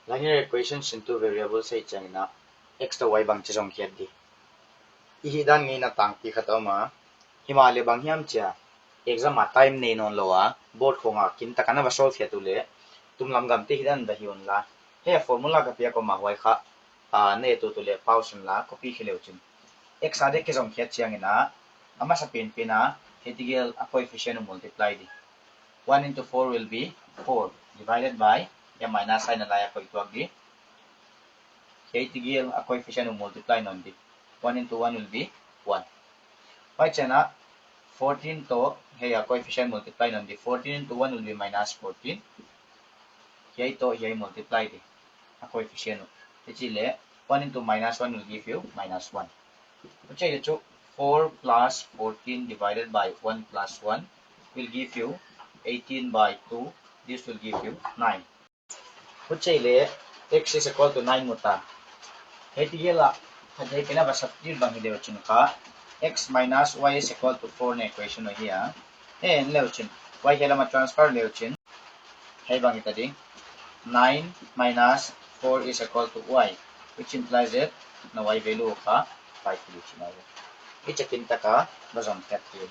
Linear equations into variables say changna x to y bang chong kiat di. Ihi dan ngi na tang ti khat oma himale bang hiam cha exam a time nei non lowa board khonga kin takana ba solve ya tule tumlam gam ti hidan da hion la he formula ka pia ko ma hoi kha ne tu tule pausen la copy khileuchin x ade ke jong kiat chiangina ama sa pin pina hetigel a coefficient multiply di 1 into 4 will be 4 divided by ya minus sign na la ya ko ituag di tigil a coefficient will multiply non di 1 into 1 will be 1 why chana 14 to hey a coefficient multiply non di 14 into 1 will be minus 14 here to here multiply di a coefficient chile 1 into minus 1 will give you minus 1 which is 4 plus 14 divided by 1 plus 1 will give you 18 by 2 this will give you 9 which is x is equal to 9 muta hetigela hadai pina ba substitute bang hide wachin ka x minus y is equal to 4 na equation no here and leuchin y hela ma transfer leuchin hey bang ita ding 9 minus 4 is equal to y which implies that na y value ka 5 leuchin ayo ichakin ta ka bazam kat hi